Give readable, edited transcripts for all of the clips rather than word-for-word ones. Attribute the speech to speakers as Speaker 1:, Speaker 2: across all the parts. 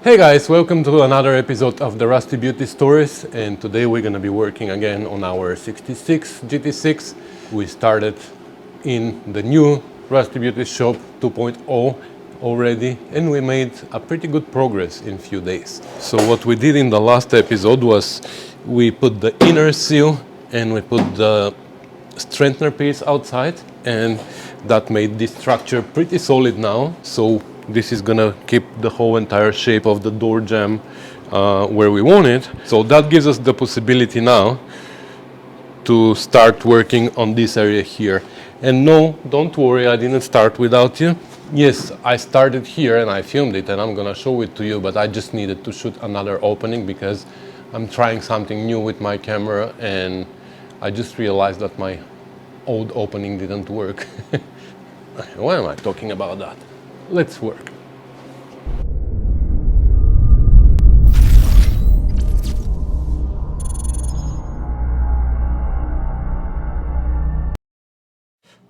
Speaker 1: Hey guys, welcome to another episode of the Rusty Beauty Stories, and today we're going to be working again on our 66 GT6. We started in the new Rusty Beauty Shop 2.0 already, and we made a pretty good progress in a few days. So what we did in the last episode was we put the inner seal and we put the strengthener piece outside, and that made this structure pretty solid now. So this is gonna keep the whole entire shape of the door jamb where we want it. So that gives us the possibility now to start working on this area here. And no, don't worry, I didn't start without you. Yes, I started here and I filmed it and I'm gonna show it to you, but I just needed to shoot another opening because I'm trying something new with my camera and I just realized that my old opening didn't work. Why am I talking about that? Let's work.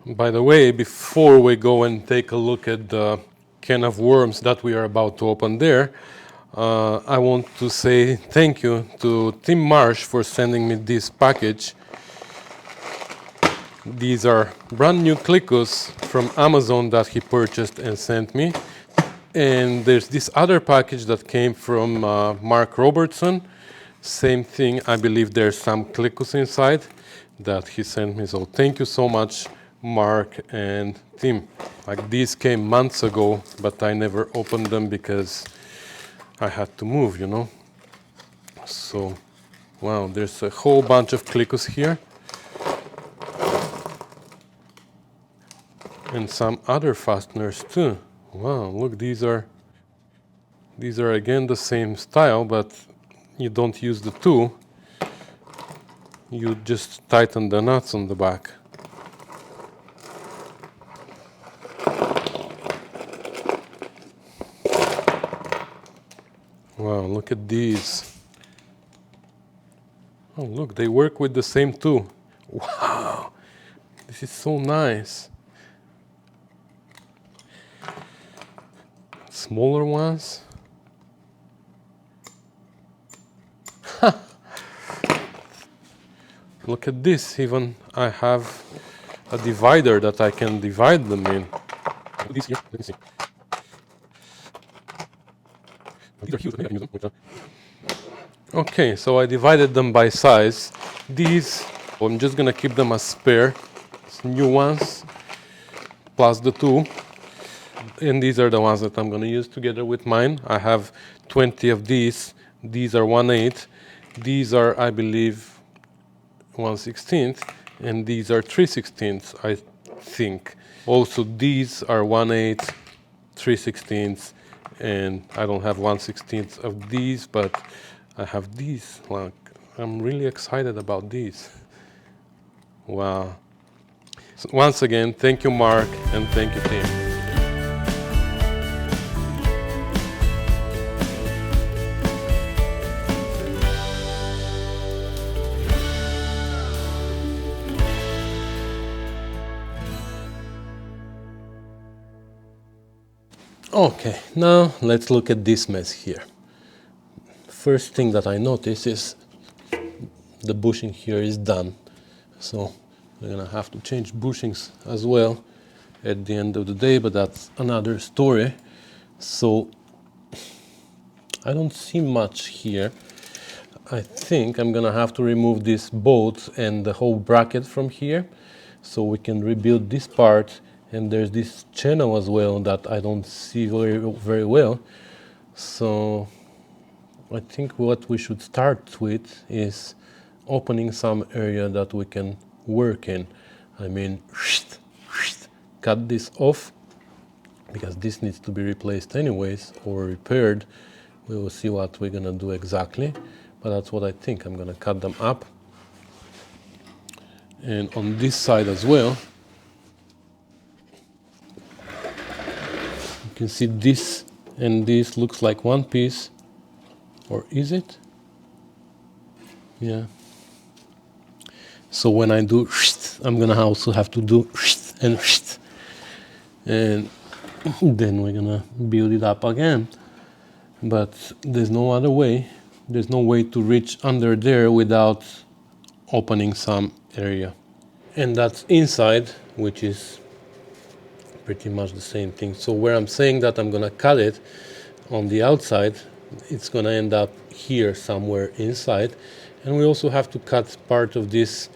Speaker 1: By the way, before we go and take a look at the can of worms that we are about to open there, I want to say thank you to Tim Marsh for sending me this package. These are brand new Clicos from Amazon that he purchased and sent me. And there's this other package that came from Mark Robertson. Same thing, I believe there's some Clicos inside that he sent me. So thank you so much, Mark and Tim. Like these came months ago, but I never opened them because I had to move, you know. So, wow, there's a whole bunch of Clicos here. And some other fasteners too. Wow, look, these are again the same style, but you don't use the tool. You just tighten the nuts on the back. Wow, look at these. Oh, look, they work with the same tool. Wow, this is so nice. Smaller ones. Look at this, even I have a divider that I can divide them in. These here, let me see. These are huge, I can use them. Okay, so I divided them by size. These, I'm just gonna keep them as spare. It's new ones, plus the two. And these are the ones that I'm gonna use together with mine. I have 20 of these. These are 1/8. These are, I believe, 1/16, and these are 3/16, I think. Also, these are 1/8, 3/16, and I don't have 1/16 of these, but I have these. Like, I'm really excited about these. Wow. So once again, thank you, Mark, and thank you, Tim. Okay, now let's look at this mess here. First thing that I notice is the bushing here is done. So we're gonna have to change bushings as well at the end of the day, but that's another story. So I don't see much here. I think I'm gonna have to remove this bolt and the whole bracket from here so we can rebuild this part. And there's this channel as well that I don't see very well. So I think what we should start with is opening some area that we can work in. I mean, cut this off because this needs to be replaced anyways or repaired. We will see what we're gonna do exactly, but that's what I think. I'm gonna cut them up. And on this side as well, you can see this and this looks like one piece, or is it? Yeah. So when I do, I'm gonna also have to do and then we're gonna build it up again. but there's no other way. There's no way to reach under there without opening some area. And that's inside, which is pretty much the same thing. So where I'm saying that I'm gonna cut it on the outside, it's gonna end up here somewhere inside. And we also have to cut part of this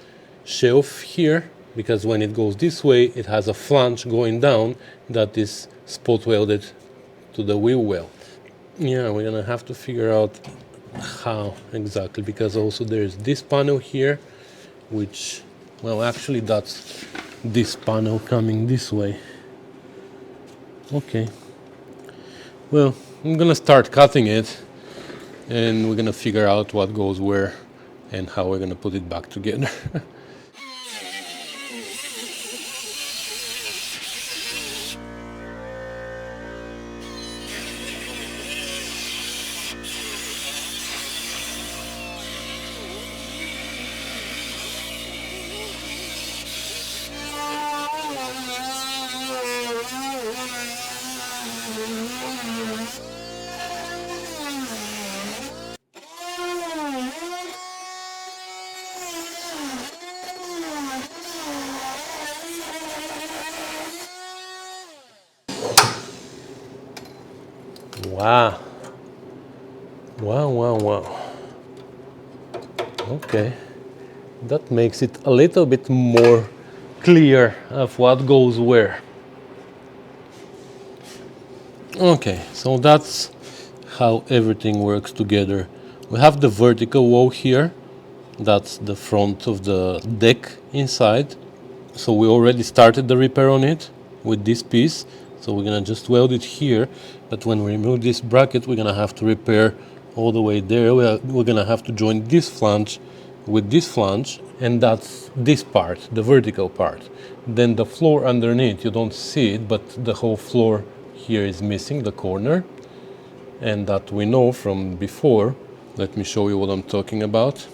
Speaker 1: shelf here, because when it goes this way, it has a flange going down that is spot welded to the wheel well. Yeah, we're gonna have to figure out how exactly, because also there's this panel here, which, well, actually that's this panel coming this way. Okay, well, I'm gonna start cutting it and we're gonna figure out what goes where and how we're gonna put it back together. Wow. Wow. Okay. That makes it a little bit more clear of what goes where. Okay, so that's how everything works together. We have the vertical wall here. That's the front of the deck inside. So we already started the repair on it with this piece. So we're gonna just weld it here. But when we remove this bracket, we're gonna have to repair all the way there. We're gonna have to join this flange with this flange, and that's this part, the vertical part. Then the floor underneath, you don't see it, but the whole floor here is missing, the corner. And that we know from before. Let me show you what I'm talking about.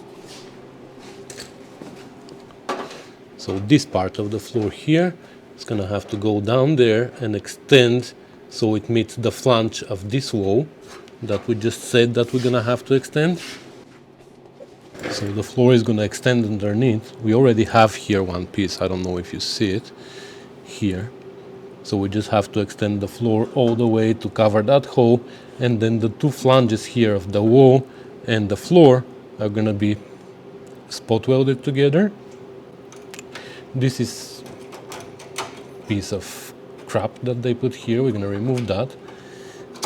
Speaker 1: So this part of the floor here is gonna have to go down there and extend so it meets the flange of this wall that we just said that we're gonna have to extend. So the floor is gonna extend underneath. We already have here one piece, I don't know if you see it here. So we just have to extend the floor all the way to cover that hole, and then the two flanges here of the wall and the floor are gonna be spot welded together. This is a piece of crap that they put here. We're gonna remove that.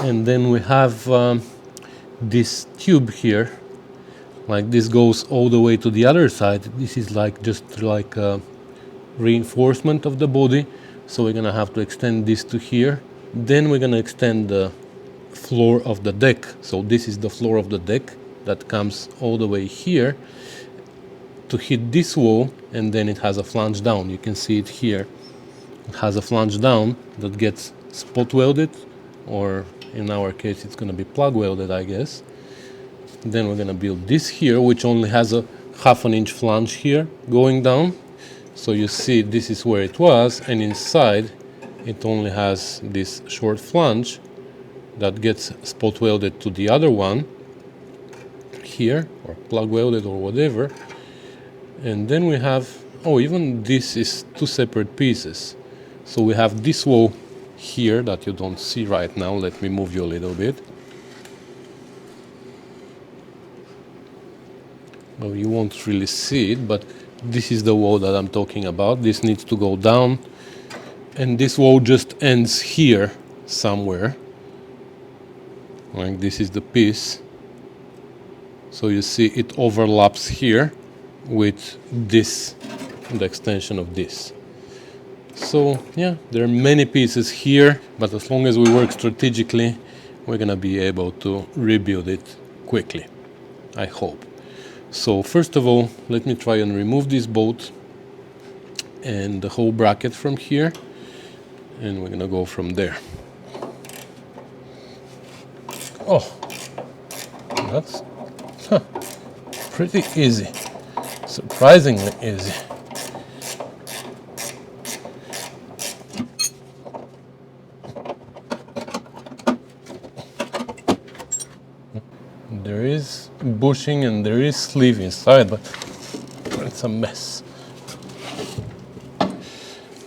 Speaker 1: And then we have this tube here. Like this goes all the way to the other side. This is like just like a reinforcement of the body. So we're gonna have to extend this to here. Then we're gonna extend the floor of the deck. So this is the floor of the deck that comes all the way here to hit this wall, and then it has a flange down. You can see it here. It has a flange down that gets spot welded, or in our case it's gonna be plug welded, I guess. Then we're gonna build this here, which only has a 1/2 inch flange here going down. So you see this is where it was, and inside it only has this short flange that gets spot welded to the other one here, or plug welded or whatever. And then we have, oh, even this is two separate pieces. So we have this wall here that you don't see right now. Let me move you a little bit. Well, you won't really see it, but this is the wall that I'm talking about. This needs to go down, and this wall just ends here somewhere. Like this is the piece. So you see it overlaps here with this, the extension of this. So yeah, there are many pieces here, but as long as we work strategically, we're gonna be able to rebuild it quickly, I hope. So first of all, let me try and remove this bolt and the whole bracket from here, and we're gonna go from there. Oh, that's pretty easy, surprisingly easy. There is bushing and there is sleeve inside, but it's a mess.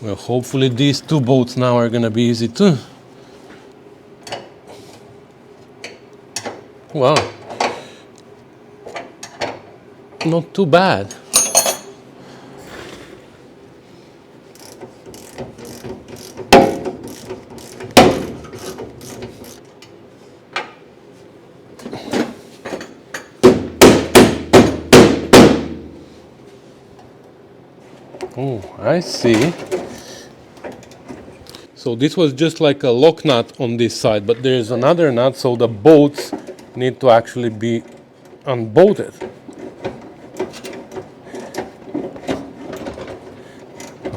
Speaker 1: Well, hopefully these two bolts now are gonna be easy too. Wow, not too bad. Oh, I see. So this was just like a lock nut on this side, but there's another nut, so the bolts need to actually be unbolted.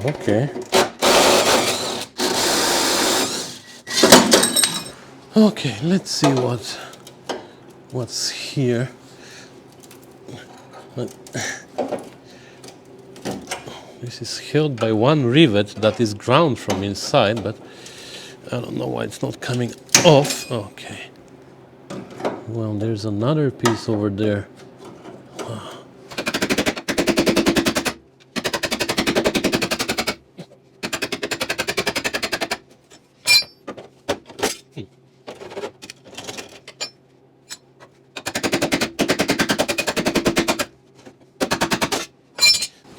Speaker 1: Okay. Okay, let's see what's here. This is held by one rivet that is ground from inside, but I don't know why it's not coming off. Okay. Well, there's another piece over there.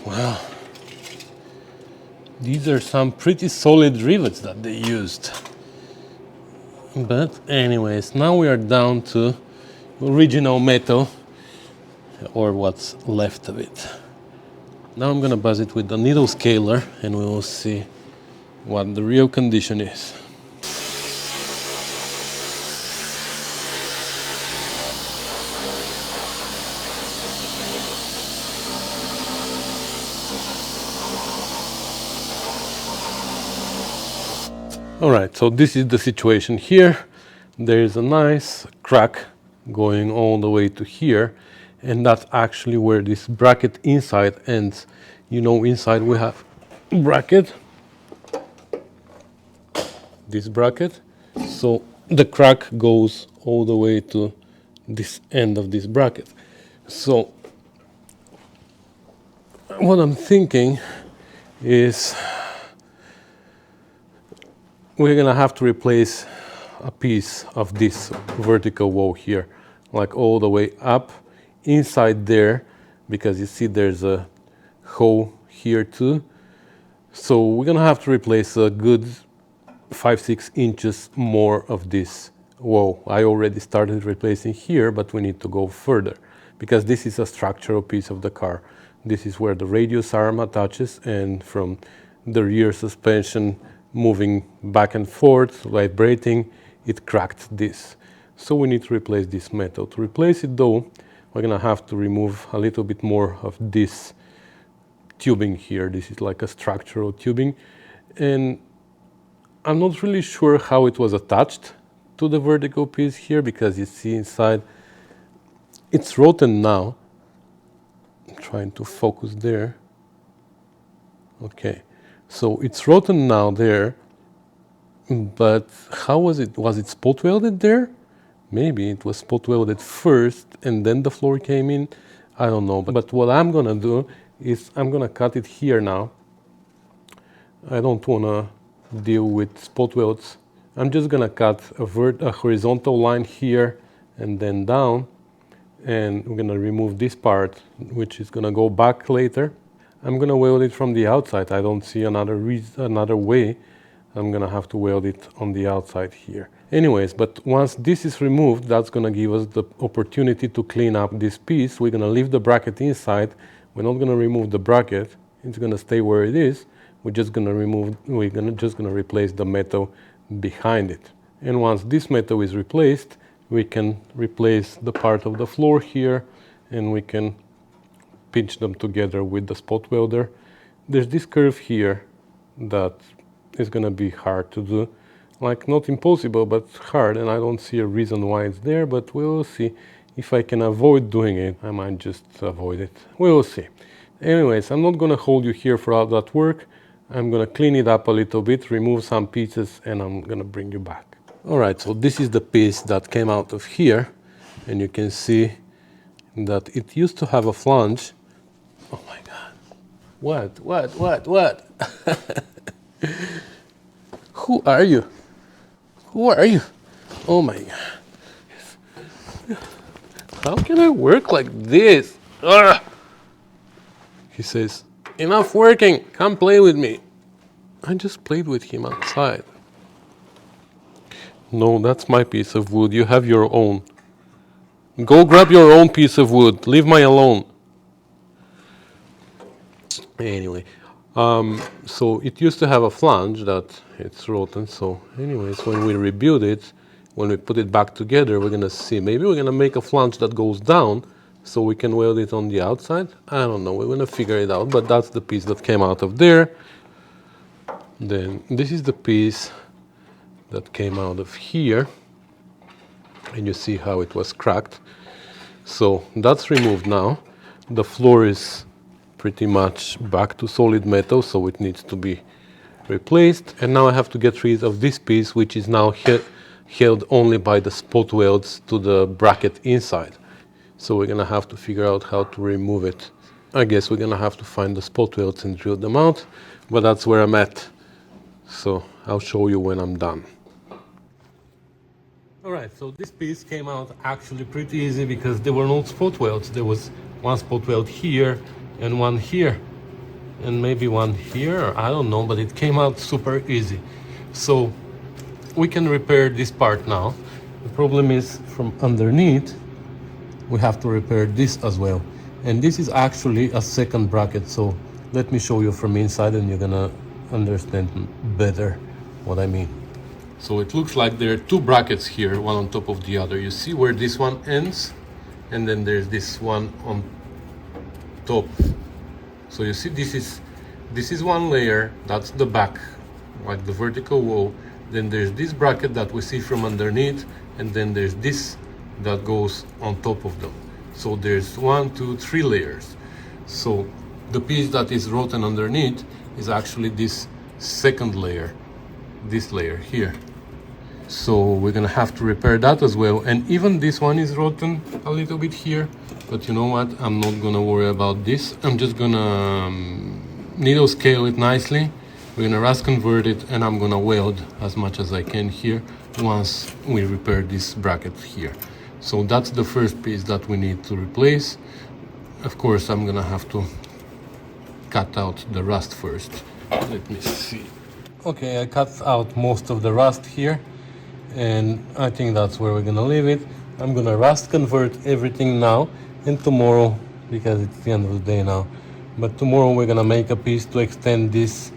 Speaker 1: Wow. These are some pretty solid rivets that they used. But anyways, now we are down to original metal, or what's left of it. Now I'm gonna buzz it with the needle scaler and we will see what the real condition is. Alright, so this is the situation here. There is a nice crack going all the way to here, and that's actually where this bracket inside ends. You know, inside we have bracket, this bracket, so the crack goes all the way to this end of this bracket. So what I'm thinking is we're gonna have to replace a piece of this vertical wall here, like all the way up inside there, because you see there's a hole here too. So we're gonna have to replace a good 5-6 inches more of this wall. I already started replacing here, but we need to go further because this is a structural piece of the car. This is where the radius arm attaches, and from the rear suspension moving back and forth, vibrating, it cracked this. So we need to replace this metal. To replace it though, we're gonna have to remove a little bit more of this tubing here. This is like a structural tubing, and I'm not really sure how it was attached to the vertical piece here, because you see inside it's rotten now. I'm trying to focus there. Okay. So it's rotten now there, but how was it? Was it spot welded there? Maybe it was spot welded first and then the floor came in. I don't know. But what I'm gonna do is I'm gonna cut it here now. I don't wanna deal with spot welds. I'm just gonna cut a horizontal line here and then down, and we're gonna remove this part, which is gonna go back later. I'm gonna weld it from the outside. I don't see another way. I'm gonna have to weld it on the outside here. Anyways, but once this is removed, that's gonna give us the opportunity to clean up this piece. We're gonna leave the bracket inside. We're not gonna remove the bracket. It's gonna stay where it is. We're just gonna replace the metal behind it. And once this metal is replaced, we can replace the part of the floor here, and we can pinch them together with the spot welder. There's this curve here that is gonna be hard to do. Like, not impossible, but hard, and I don't see a reason why it's there, but we'll see. If I can avoid doing it, I might just avoid it. We'll see. Anyways, I'm not gonna hold you here for all that work. I'm gonna clean it up a little bit, remove some pieces, and I'm gonna bring you back. All right, so this is the piece that came out of here. and you can see that it used to have a flange. Oh my God. What? Who are you? Who are you? Oh my God. How can I work like this? Ugh. He says, enough working, come play with me. I just played with him outside. No, that's my piece of wood. You have your own. Go grab your own piece of wood. Leave mine alone. Anyway, so it used to have a flange that it's rotten. So anyways, when we rebuild it, when we put it back together, we're gonna see. Maybe we're gonna make a flange that goes down so we can weld it on the outside. I don't know. We're gonna figure it out. But that's the piece that came out of there. Then this is the piece that came out of here. And you see how it was cracked. So that's removed now. The floor is pretty much back to solid metal, so it needs to be replaced. And now I have to get rid of this piece, which is now held only by the spot welds to the bracket inside. So we're gonna have to figure out how to remove it. I guess we're gonna have to find the spot welds and drill them out, but that's where I'm at. So I'll show you when I'm done. Alright, so this piece came out actually pretty easy because there were no spot welds. There was one spot weld here and one here and maybe one here, I don't know, but it came out super easy. So we can repair this part now. The problem is from underneath we have to repair this as well, and this is actually a second bracket. So let me show you from inside and you're gonna understand better what I mean. So it looks like there are two brackets here, one on top of the other. You see where this one ends, and then there's this one on top. So you see this is one layer, that's the back, like the vertical wall. Then there's this bracket that we see from underneath, and then there's this that goes on top of them. So there's 1, 2, 3 layers. So the piece that is rotten underneath is actually this second layer, this layer here. So we're gonna have to repair that as well. And even this one is rotten a little bit here, but you know what, I'm not gonna worry about this. I'm just gonna needle scale it nicely. We're gonna rust convert it, and I'm gonna weld as much as I can here once we repair this bracket here. So that's the first piece that we need to replace. Of course, I'm gonna have to cut out the rust first. Let me see. Okay, I cut out most of the rust here, and I think that's where we're gonna leave it. I'm gonna rust convert everything now, and tomorrow, because it's the end of the day now, but tomorrow we're gonna make a piece to extend this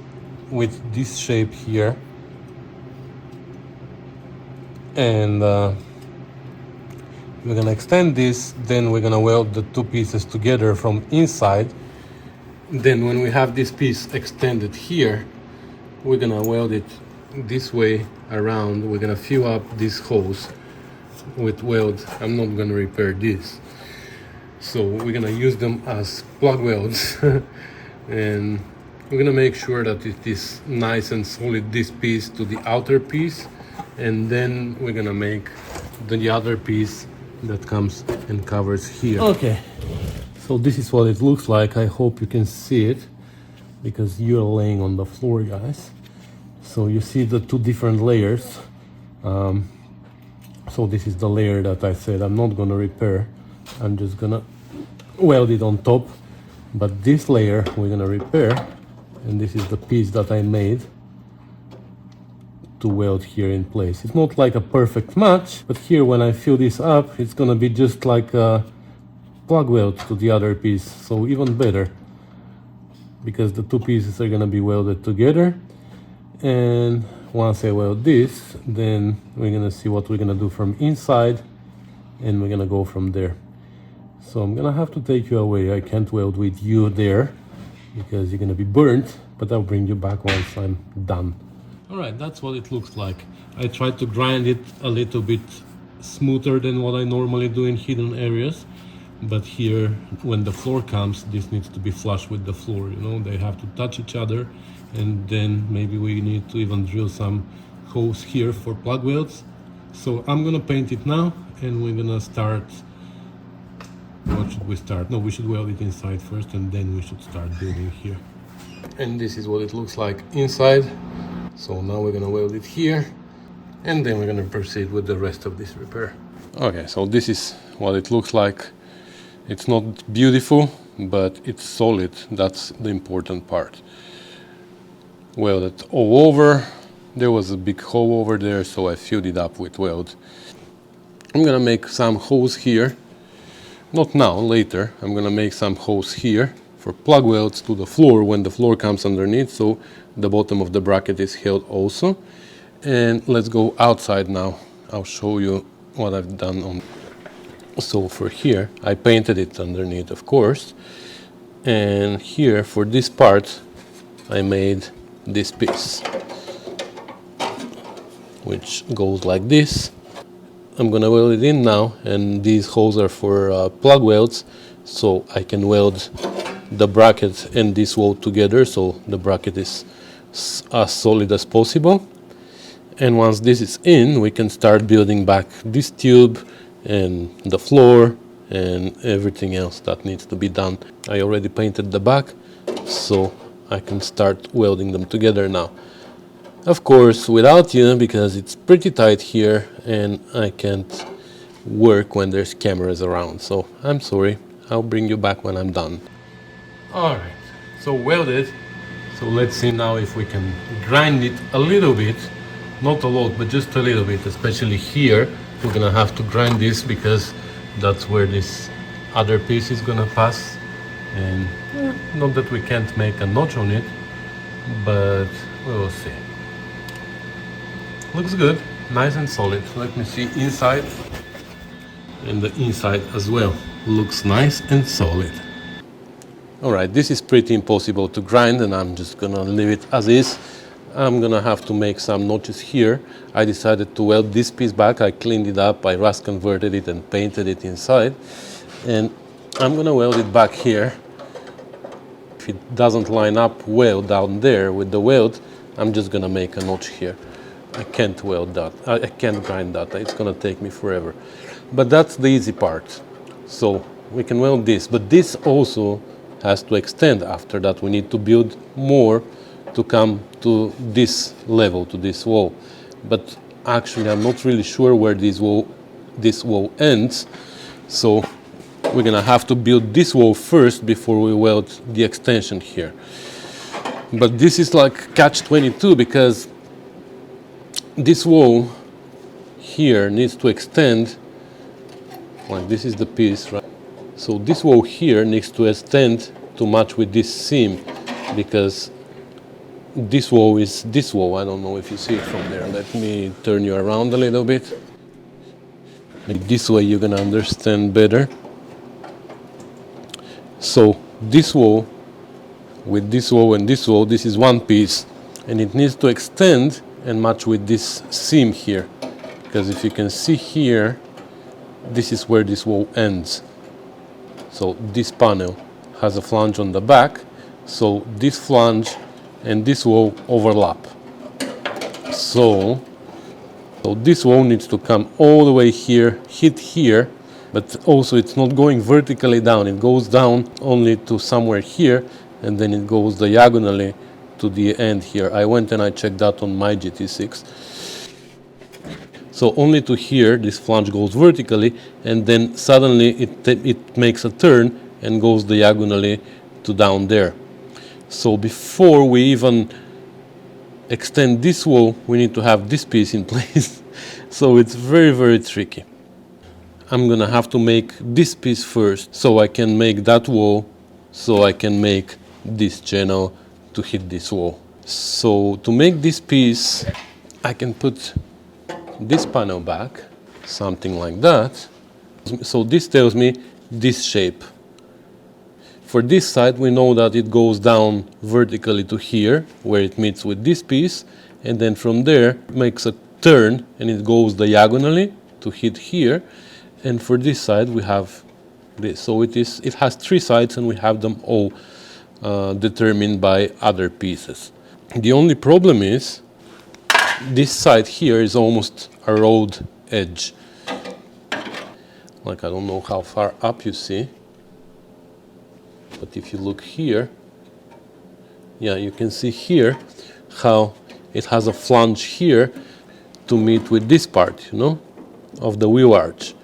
Speaker 1: with this shape here, and we're gonna extend this, then we're gonna weld the two pieces together from inside. Then when we have this piece extended here, we're gonna weld it this way around. We're gonna fill up these holes with weld. I'm not gonna repair this, so we're gonna use them as plug welds and we're gonna make sure that it is nice and solid, this piece to the outer piece, and then we're gonna make the other piece that comes and covers here. Okay, so this is what it looks like. I hope you can see it because you're laying on the floor, guys. So you see the two different layers. So this is the layer that I said I'm not gonna repair. I'm just gonna weld it on top. But this layer we're gonna repair, and this is the piece that I made to weld here in place. It's not like a perfect match, but here when I fill this up, it's gonna be just like a plug weld to the other piece, so even better, because the two pieces are gonna be welded together. And once I weld this, then we're gonna see what we're gonna do from inside, and we're gonna go from there. So I'm gonna have to take you away. I can't weld with you there because you're gonna be burnt, but I'll bring you back once I'm done. All right, that's what it looks like. I tried to grind it a little bit smoother than what I normally do in hidden areas, but here when the floor comes, this needs to be flush with the floor, you know, they have to touch each other, and then maybe we need to even drill some holes here for plug welds. So I'm gonna paint it now, and we're gonna start What should we start? No, we should weld it inside first and then we should start building here. And this is what it looks like inside. So now we're gonna weld it here and then we're gonna proceed with the rest of this repair. Okay, so this is what it looks like. It's not beautiful, but it's solid. That's the important part. Welded all over. There was a big hole over there, so I filled it up with weld. I'm gonna make some holes here. Not now, later. I'm gonna make some holes here for plug welds to the floor when the floor comes underneath, so the bottom of the bracket is held also. And let's go outside now. I'll show you what I've done on. So for here, I painted it underneath, of course. And here, for this part, I made this piece, which goes like this. I'm gonna weld it in now, and these holes are for plug welds, so I can weld the bracket and this wall together, so the bracket is as solid as possible. And once this is in, we can start building back this tube and the floor and everything else that needs to be done. I already painted the back, so I can start welding them together now. Of course, without you, because it's pretty tight here and I can't work when there's cameras around. So I'm sorry, I'll bring you back when I'm done. Alright, so welded. So let's see now if we can grind it a little bit. Not a lot, but just a little bit, especially here. We're gonna have to grind this because that's where this other piece is gonna pass. And not that we can't make a notch on it, but we will see. Looks good, nice and solid. Let me see inside. And the inside as well looks nice and solid. Alright, this is pretty impossible to grind and I'm just gonna leave it as is. I'm gonna have to make some notches here. I decided to weld this piece back. I cleaned it up, I rust converted it and painted it inside. And I'm gonna weld it back here. If it doesn't line up well down there with the weld, I'm just gonna make a notch here. I can't weld that. I can't grind that. It's gonna take me forever. But that's the easy part. So we can weld this, but this also has to extend. After that we need to build more to come to this level, to this wall. But actually I'm not really sure where this wall ends. So we're gonna have to build this wall first before we weld the extension here. But this is like catch-22 because this wall here needs to extend, like this is the piece, right? So this wall here needs to extend to match with this seam because this wall is this wall. I don't know if you see it from there. Let me turn you around a little bit. Maybe this way you're gonna understand better. So this wall with this wall and this wall, this is one piece and it needs to extend and match with this seam here. Because if you can see here, this is where this wall ends. So this panel has a flange on the back, so this flange and this wall overlap. So this wall needs to come all the way here, hit here, but also it's not going vertically down, it goes down only to somewhere here, and then it goes diagonally to the end here. I went and I checked that on my GT6. So only to here, this flange goes vertically, and then suddenly it makes a turn and goes diagonally to down there. So before we even extend this wall, we need to have this piece in place. So it's very, very tricky. I'm gonna have to make this piece first, so I can make that wall, so I can make this channel to hit this wall. So to make this piece, I can put this panel back, something like that. So this tells me this shape. For this side, we know that it goes down vertically to here, where it meets with this piece, and then from there makes a turn and it goes diagonally to hit here. And for this side, we have this. So it has three sides and we have them all determined by other pieces. The only problem is this side here is almost a road edge. Like, I don't know how far up you see, but if you look here, yeah, you can see here how it has a flange here to meet with this part, you know, of the wheel arch.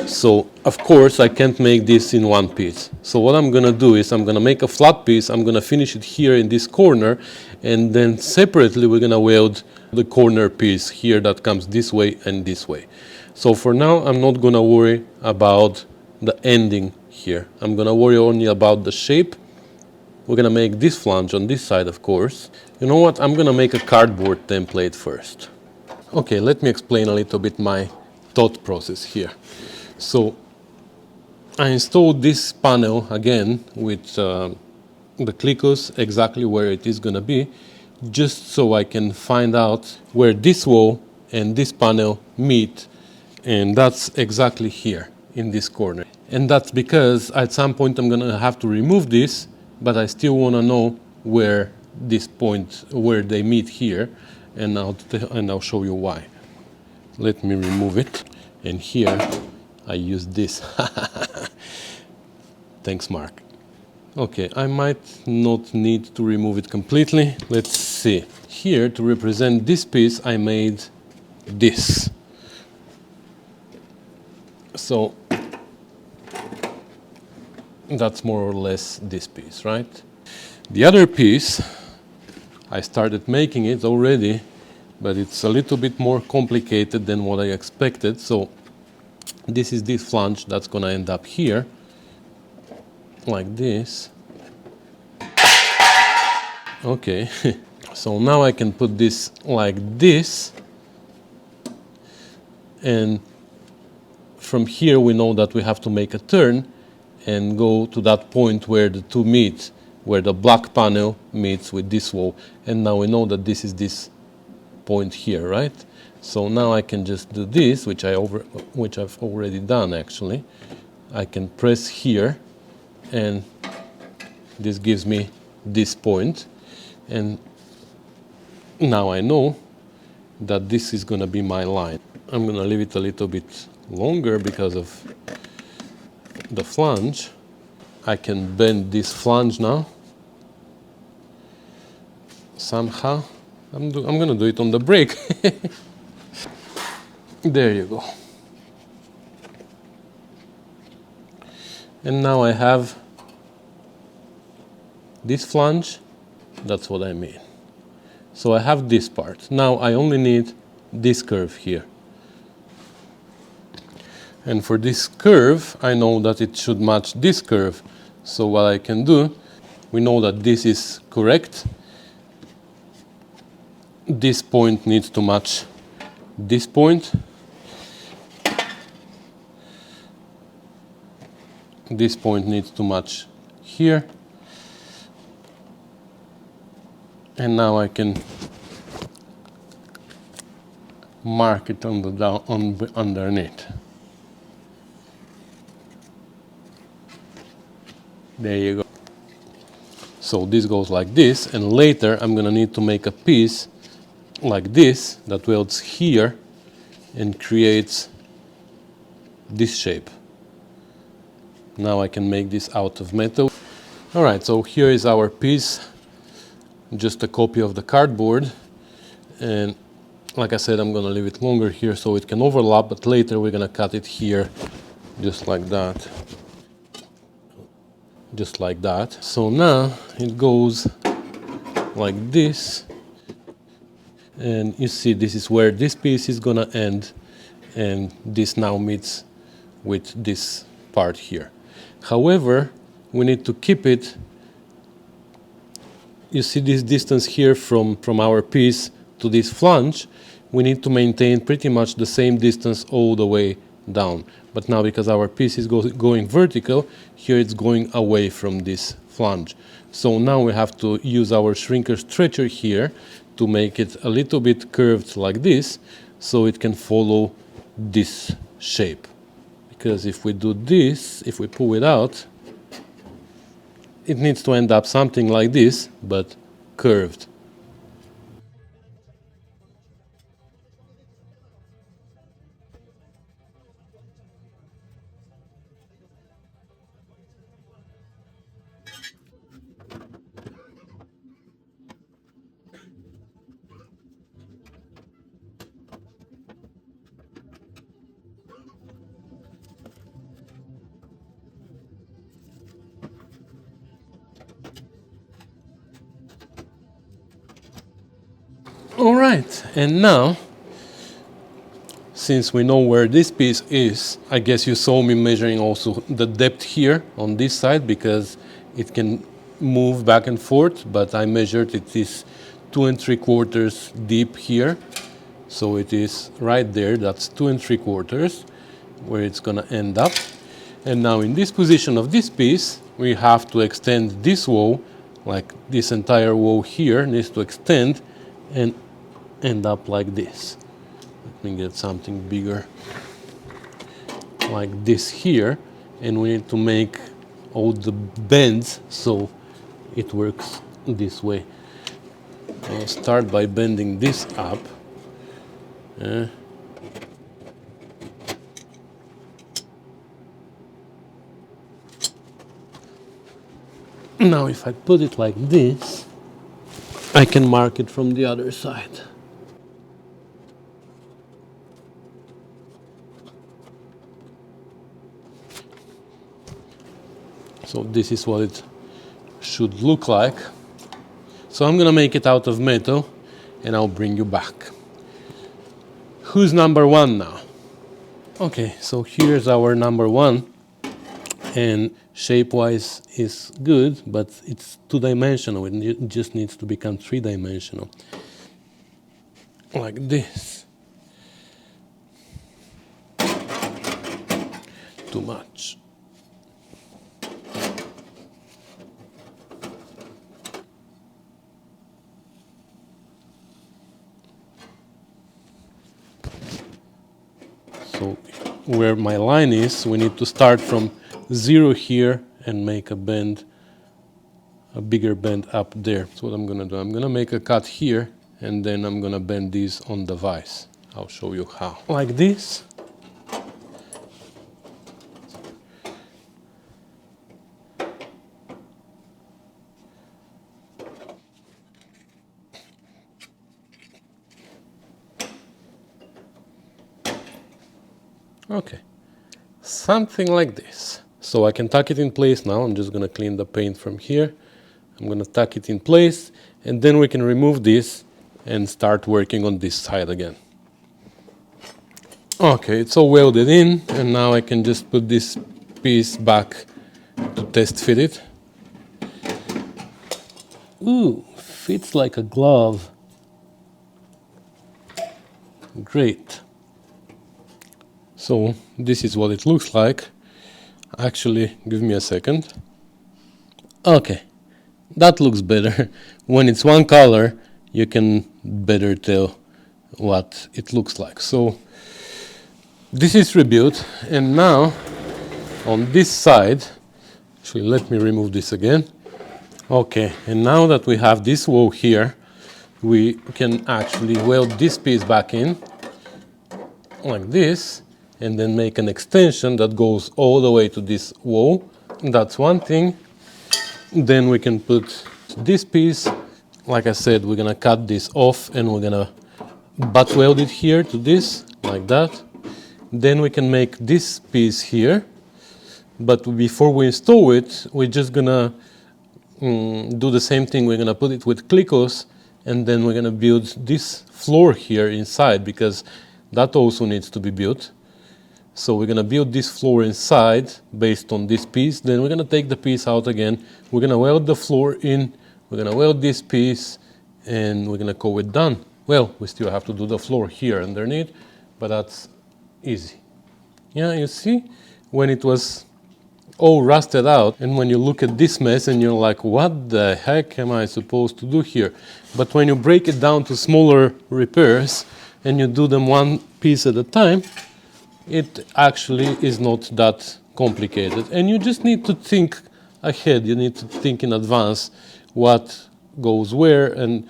Speaker 1: So of course I can't make this in one piece. So what I'm gonna do is I'm gonna make a flat piece, I'm gonna finish it here in this corner, and then separately we're gonna weld the corner piece here that comes this way and this way. So for now I'm not gonna worry about the ending here. I'm gonna worry only about the shape. We're gonna make this flange on this side, of course. You know what, I'm gonna make a cardboard template first. Okay, let me explain a little bit my thought process here. So I installed this panel again with the clicos exactly where it is going to be, just so I can find out where this wall and this panel meet, and that's exactly here in this corner. And that's because at some point I'm going to have to remove this, but I still want to know where this point, where they meet here, and I'll show you why. Let me remove it, and here I use this. Thanks, Mark. Okay, I might not need to remove it completely. Let's see. Here, to represent this piece, I made this. So that's more or less this piece, right? The other piece, I started making it already, but it's a little bit more complicated than what I expected. So this is this flange that's going to end up here, like this. Okay, so now I can put this like this, and from here we know that we have to make a turn and go to that point where the two meet, where the black panel meets with this wall, and now we know that this is this point here, right? So now I can just do this, which I've already done actually. I can press here, and this gives me this point, and now I know that this is going to be my line. I'm going to leave it a little bit longer because of the flange. I can bend this flange now somehow. I'm going to do it on the brake. There you go. And now I have this flange. That's what I mean. So I have this part. Now I only need this curve here. And for this curve, I know that it should match this curve. So what I can do, we know that this is correct. This point needs to match this point. This point needs to match here. And now I can mark it on the underneath. There you go. So this goes like this, and later I'm going to need to make a piece like this that welds here and creates this shape. Now I can make this out of metal. All right, so here is our piece, just a copy of the cardboard, and like I said, I'm going to leave it longer here so it can overlap, but later we're going to cut it here just like that. Just like that. So now it goes like this, and you see this is where this piece is gonna end, and this now meets with this part here. However, we need to keep it, you see this distance here from our piece to this flange, we need to maintain pretty much the same distance all the way down. But now because our piece is going vertical, here it's going away from this flange. So now we have to use our shrinker stretcher here to make it a little bit curved like this, so it can follow this shape. Because if we do this, if we pull it out, it needs to end up something like this, but curved. All right, and now, since we know where this piece is, I guess you saw me measuring also the depth here on this side because it can move back and forth, but I measured it is 2 3/4 deep here. So it is right there, that's 2 3/4 where it's gonna end up. And now in this position of this piece, we have to extend this wall, like this entire wall here needs to extend and end up like this. Let me get something bigger, like this here, and we need to make all the bends so it works this way. I'll start by bending this up. Now if I put it like this, I can mark it from the other side. So this is what it should look like. So I'm gonna make it out of metal and I'll bring you back. Who's number one now? Okay, so here's our number one, and shape-wise is good, but it's two-dimensional. It just needs to become three-dimensional, like this. Too much. So where my line is, we need to start from 0 here and make a bend, a bigger bend up there. That's what I'm gonna do. I'm gonna make a cut here and then I'm gonna bend these on the vise. I'll show you how. Like this. Okay, something like this. So I can tuck it in place now. I'm just gonna clean the paint from here. I'm gonna tuck it in place and then we can remove this and start working on this side again. Okay, it's all welded in and now I can just put this piece back to test fit it. Ooh, fits like a glove. Great. So this is what it looks like. Actually, give me a second. Okay, that looks better. When it's one color, you can better tell what it looks like. So this is rebuilt, and now on this side, actually let me remove this again. Okay, and now that we have this wall here, we can actually weld this piece back in like this, and then make an extension that goes all the way to this wall. That's one thing. Then we can put this piece, like I said, we're gonna cut this off and we're gonna butt weld it here to this, like that. Then we can make this piece here, but before we install it, we're just gonna do the same thing. We're gonna put it with Clicos, and then we're gonna build this floor here inside, because that also needs to be built. So we're gonna build this floor inside based on this piece. Then we're gonna take the piece out again. We're gonna weld the floor in. We're gonna weld this piece and we're gonna call it done. Well, we still have to do the floor here underneath, but that's easy. Yeah, you see, when it was all rusted out and when you look at this mess and you're like, what the heck am I supposed to do here? But when you break it down to smaller repairs and you do them one piece at a time, it actually is not that complicated, and you just need to think ahead. You need to think in advance what goes where and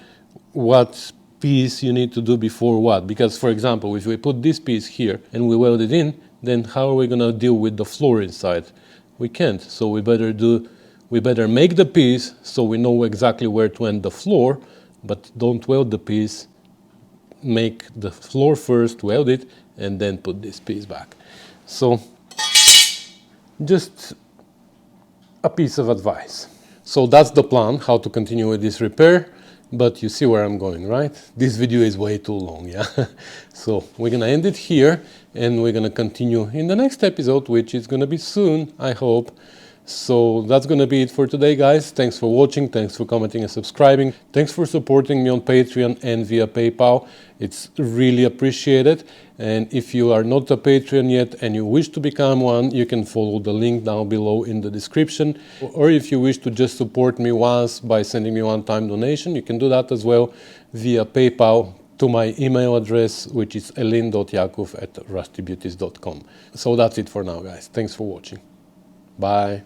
Speaker 1: what piece you need to do before what. Because, for example, if we put this piece here and we weld it in, then how are we going to deal with the floor inside? We can't. So we better make the piece so we know exactly where to end the floor, but don't weld the piece. Make the floor first, weld it, and then put this piece back. So just a piece of advice. So that's the plan, how to continue with this repair. but you see where I'm going, right? This video is way too long, yeah? So we're gonna end it here, and we're gonna continue in the next episode, which is gonna be soon, I hope. So that's gonna be it for today, guys. Thanks for watching, thanks for commenting and subscribing. Thanks for supporting me on Patreon and via PayPal. It's really appreciated. And if you are not a Patreon yet and you wish to become one, you can follow the link down below in the description. Or if you wish to just support me once by sending me one-time donation, you can do that as well via PayPal to my email address, which is elin.yakov@rustybeauties.com. So that's it for now, guys. Thanks for watching. Bye.